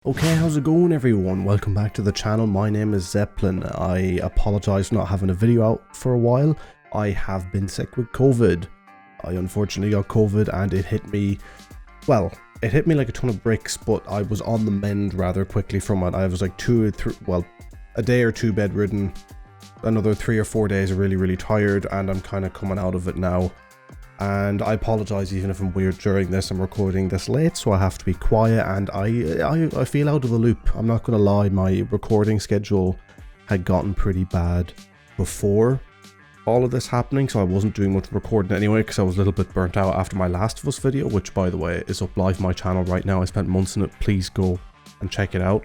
Okay, how's it going everyone? Welcome back to the channel. My name is Zeppelin. I apologize for not having a video out for a while. I have been sick with COVID. I unfortunately got COVID and it hit me, well, it hit me like a ton of bricks, but I was on the mend rather quickly from it. I was like a day or two bedridden, another 3 or 4 days really tired, and I'm kind of coming out of it now. And I apologize even if I'm weird during this. I'm recording this late, so I have to be quiet, and I feel out of the loop. I'm not gonna lie, my recording schedule had gotten pretty bad before all of this happening, so I wasn't doing much recording anyway because I was a little bit burnt out after my Last of Us video, which by the way is up live on my channel right now. I spent months in it. Please go and check it out.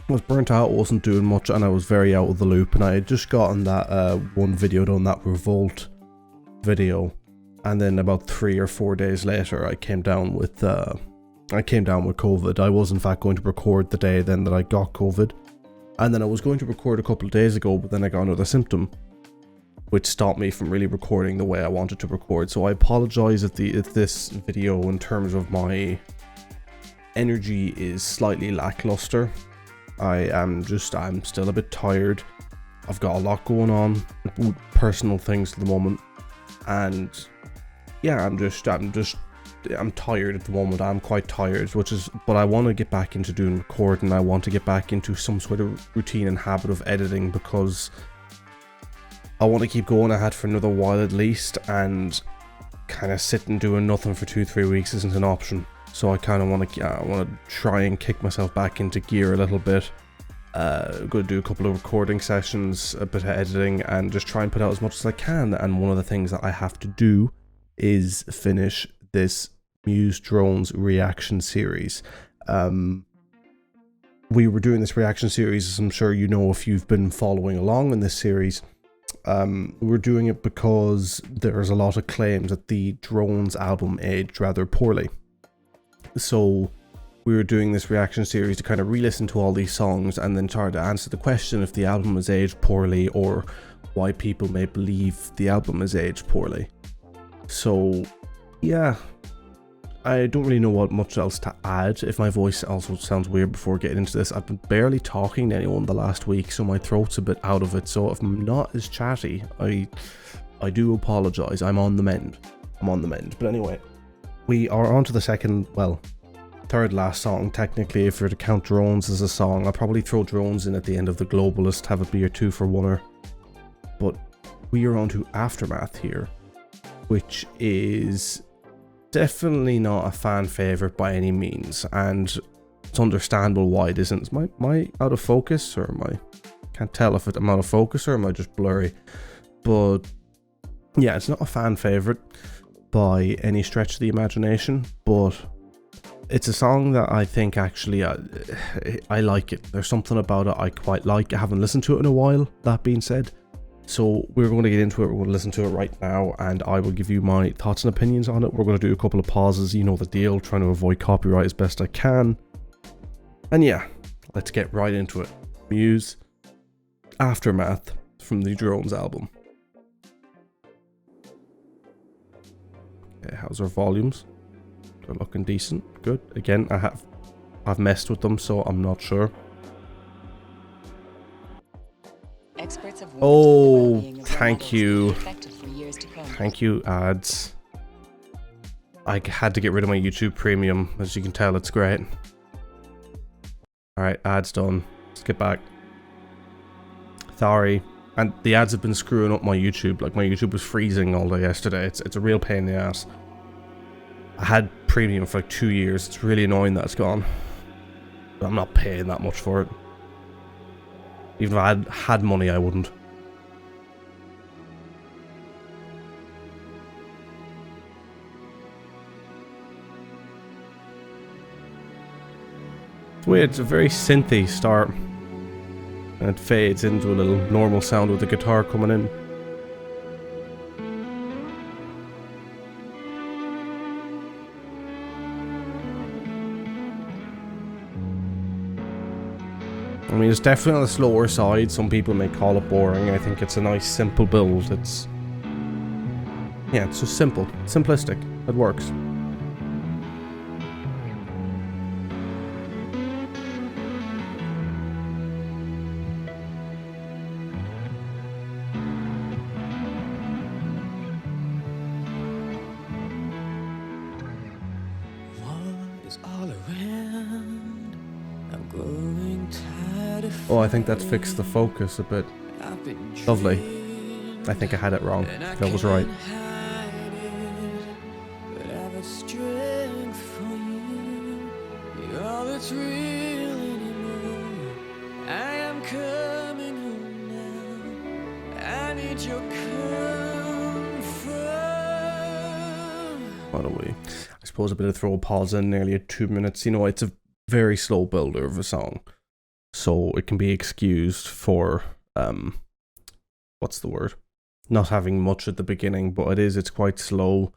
I was burnt out, wasn't doing much, and I was very out of the loop, and I had just gotten that one video done, that Revolt video, and then about 3 or 4 days later I came down with COVID. I was in fact going to record the day then that I got COVID, and then I was going to record a couple of days ago, but then I got another symptom which stopped me from really recording the way I wanted to record. So I apologize if this video in terms of my energy is slightly lackluster. I'm still a bit tired. I've got a lot going on with personal things at the moment, and yeah, I'm tired at the moment. I'm quite tired, but I want to get back into doing recording. I want to get back into some sort of routine and habit of editing, because I want to keep going ahead for another while at least, and kind of sitting doing nothing for 2-3 weeks isn't an option. So I kind of want to try and kick myself back into gear a little bit. Going to do a couple of recording sessions, a bit of editing, and just try and put out as much as I can. And one of the things that I have to do is finish this MUSE drones reaction series. We were doing this reaction series, as I'm sure you know if you've been following along in this series. We're doing it because there's a lot of claims that the drones album aged rather poorly. So we were doing this reaction series to kind of re-listen to all these songs and then try to answer the question if the album has aged poorly, or why people may believe the album has aged poorly. So yeah, I don't really know what much else to add. If my voice also sounds weird before getting into this, I've been barely talking to anyone the last week, so my throat's a bit out of it. So if I'm not as chatty, I do apologize. I'm on the mend. But anyway, we are on to the third last song, technically, if you're to count drones as a song. I'll probably throw drones in at the end of the Globalist, have it be a 2 for 1-er. But we are on to Aftermath here, which is definitely not a fan favorite by any means, and it's understandable why it isn't. Am I out of focus, or can't tell if I'm out of focus, or am I just blurry? But yeah, it's not a fan favorite by any stretch of the imagination, but it's a song that I think actually I like it. There's something about it I quite like. I haven't listened to it in a while, that being said. So we're going to get into it. We're going to listen to it right now, and I will give you my thoughts and opinions on it. We're going to do a couple of pauses, you know the deal, trying to avoid copyright as best I can. And yeah, let's get right into it. MUSE, Aftermath, from the Drones album. Okay, how's our volumes? They're looking decent. Good. Again, I've messed with them, so I'm not sure. Oh, thank you. Thank you, ads. I had to get rid of my YouTube Premium. As you can tell, it's great. Alright, ads done. Let's get back. Sorry. And the ads have been screwing up my YouTube. Like, my YouTube was freezing all day yesterday. It's a real pain in the ass. I had Premium for like 2 years. It's really annoying that it's gone. But I'm not paying that much for it. Even if I had money, I wouldn't. It's weird, it's a very synthy start. And it fades into a little normal sound with the guitar coming in. I mean, it's definitely on the slower side. Some people may call it boring. I think it's a nice, simple build. It's just simple. Simplistic. It works. Oh, I think that fixed the focus a bit. Lovely. I think I had it wrong. That was right. By the way, I suppose a bit of throw a pause in nearly at 2 minutes. You know, it's a very slow builder of a song, so it can be excused for what's the word? Not having much at the beginning, but it's quite slow.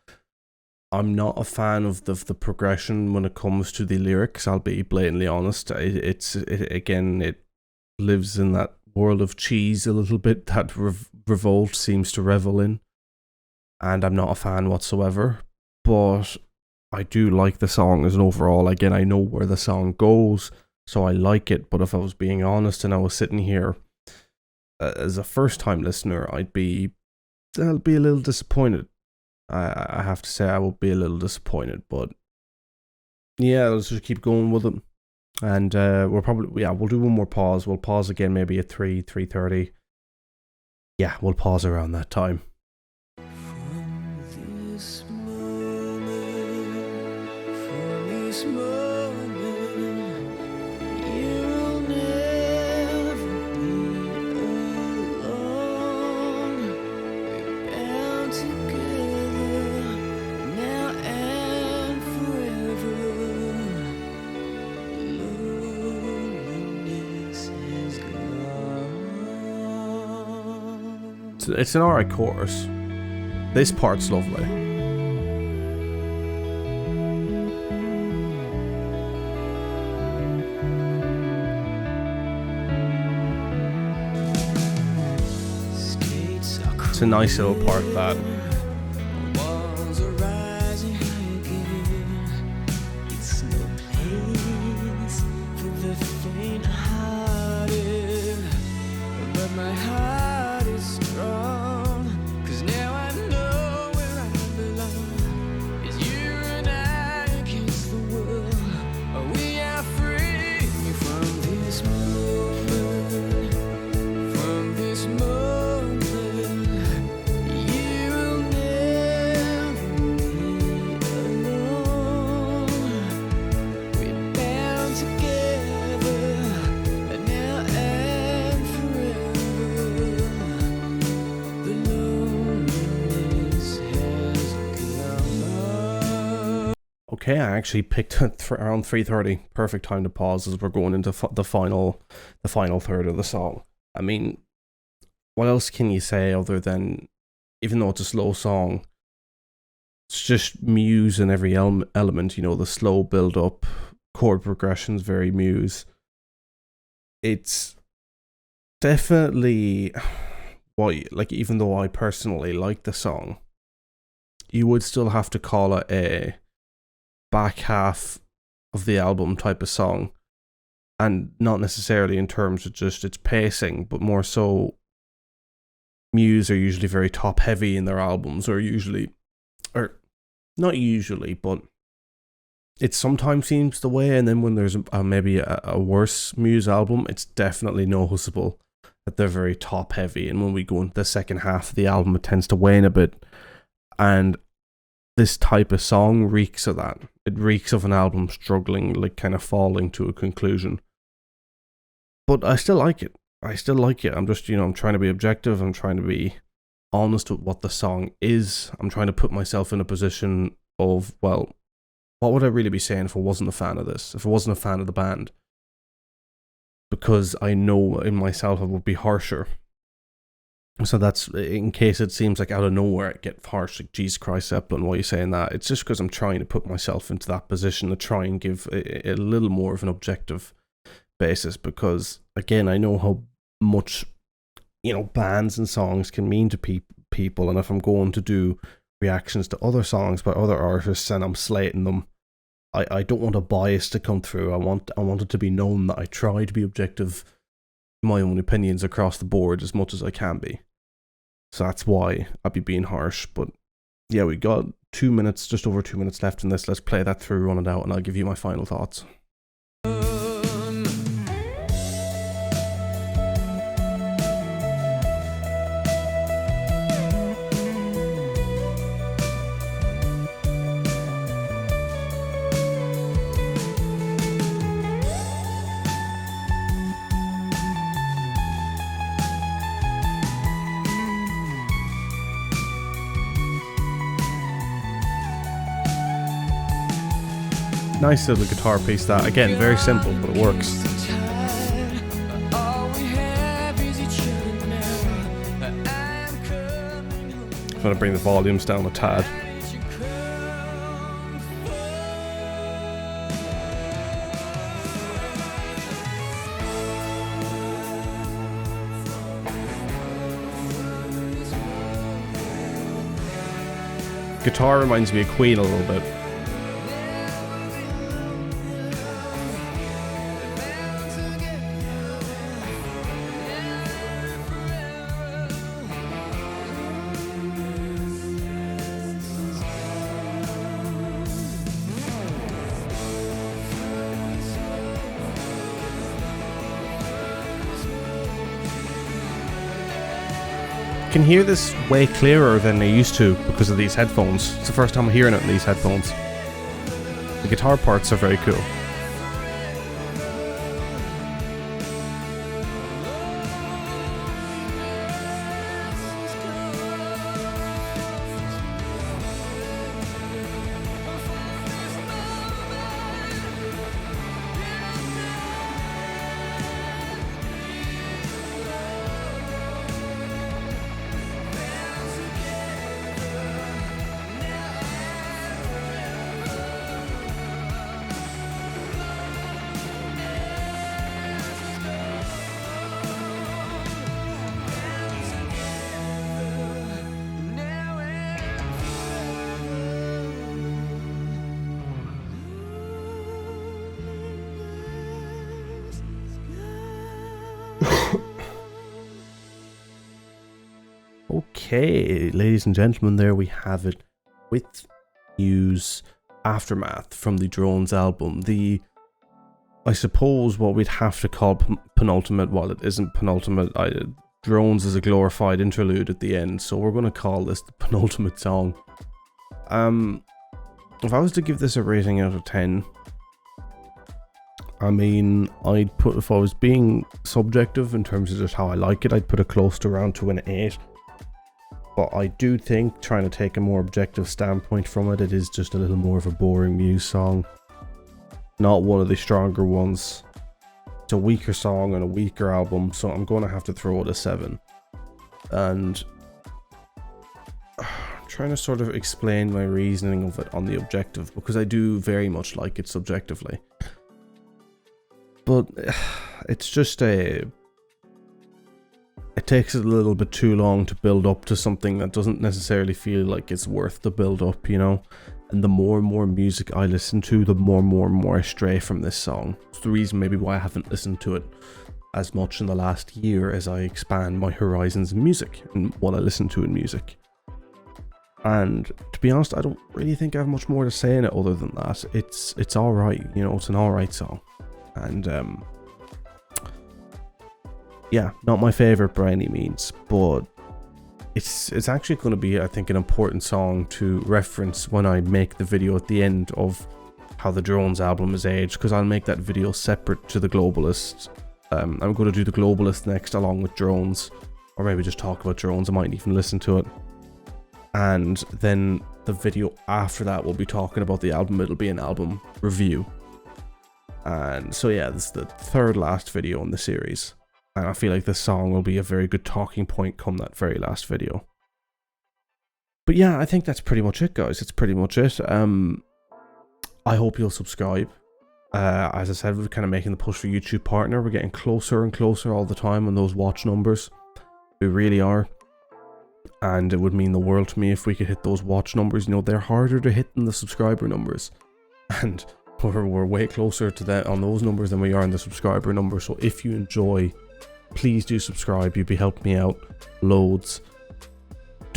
I'm not a fan of the progression when it comes to the lyrics. I'll be blatantly honest. It lives in that world of cheese a little bit that Revolt seems to revel in, and I'm not a fan whatsoever. But I do like the song as an overall. Again, I know where the song goes, so I like it. But if I was being honest and I was sitting here as a first-time listener, I'll be a little disappointed. I have to say I will be a little disappointed. But yeah, let's just keep going with it. And we'll do one more pause. We'll pause again maybe at 3:30. Yeah, we'll pause around that time. It's an alright chorus. This part's lovely. It's a nice little part, that. Okay, I actually picked around 3:30. Perfect time to pause as we're going into the final third of the song. I mean, what else can you say other than, even though it's a slow song, it's just Muse in every element. You know, the slow build up, chord progressions, very Muse. It's definitely even though I personally like the song, you would still have to call it a back half of the album type of song, and not necessarily in terms of just its pacing, but more so Muse are usually very top heavy in their albums, or not usually, but it sometimes seems the way. And then when there's maybe a worse Muse album, it's definitely noticeable that they're very top heavy, and when we go into the second half of the album, it tends to wane a bit. And this type of song reeks of that. It reeks of an album struggling, kind of falling to a conclusion. But I still like it. I'm just, I'm trying to be objective. I'm trying to be honest with what the song is. I'm trying to put myself in a position of, well, what would I really be saying if I wasn't a fan of this? If I wasn't a fan of the band? Because I know in myself I would be harsher. So that's, in case it seems like out of nowhere I get harsh, like, Jesus Christ, Zeppelin, why are you saying that? It's just because I'm trying to put myself into that position to try and give a little more of an objective basis, because, again, I know how much, bands and songs can mean to people, and if I'm going to do reactions to other songs by other artists and I'm slating them, I don't want a bias to come through. I want it to be known that I try to be objective in my own opinions across the board as much as I can be. So that's why I'd be being harsh. But yeah, we got 2 minutes, just over 2 minutes left in this. Let's play that through, run it out, and I'll give you my final thoughts. Nice little guitar piece that, again, very simple, but it works. I'm going to bring the volumes down a tad. Guitar reminds me of Queen a little bit. Can hear this way clearer than I used to because of these headphones. It's the first time I'm hearing it in these headphones. The guitar parts are very cool. Okay, ladies and gentlemen, there we have it with MUSE Aftermath from the Drones album. I suppose what we'd have to call penultimate, while it isn't penultimate, Drones is a glorified interlude at the end, so we're going to call this the penultimate song. If I was to give this a rating out of 10, I mean, I'd put, if I was being subjective in terms of just how I like it, I'd put it close to around to an 8. But I do think, trying to take a more objective standpoint from it, it is just a little more of a boring MUSE song. Not one of the stronger ones. It's a weaker song and a weaker album, so I'm going to have to throw it a 7. And I'm trying to sort of explain my reasoning of it on the objective, because I do very much like it subjectively. But it's just it takes a little bit too long to build up to something that doesn't necessarily feel like it's worth the build up, you know? And the more and more music I listen to, the more and more I stray from this song. It's the reason maybe why I haven't listened to it as much in the last year as I expand my horizons in music and what I listen to in music. And to be honest, I don't really think I have much more to say in it other than that. It's alright, you know, it's an alright song. And yeah, not my favorite by any means, but it's actually going to be, I think, an important song to reference when I make the video at the end of how the Drones album is aged, because I'll make that video separate to the Globalist. I'm going to do the Globalist next along with Drones, or maybe just talk about Drones. I might even listen to it. And then the video after that will be talking about the album. It'll be an album review. And so yeah, this is the third last video in the series. And I feel like this song will be a very good talking point come that very last video. But yeah, I think that's pretty much it, guys. It's pretty much it. I hope you'll subscribe. As I said, we're kind of making the push for YouTube Partner. We're getting closer and closer all the time on those watch numbers. We really are. And it would mean the world to me if we could hit those watch numbers. You know, they're harder to hit than the subscriber numbers. And we're way closer to that on those numbers than we are on the subscriber numbers. So if you enjoy, please do subscribe. You'd be helping me out loads.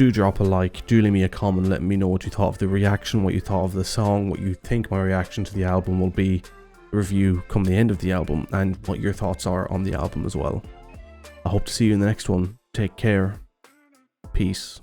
do drop a like, do leave me a comment letting me know what you thought of the reaction, what you thought of the song, what you think my reaction to the album will be, review come the end of the album, and what your thoughts are on the album as well. I hope to see you in the next one. Take care. Peace.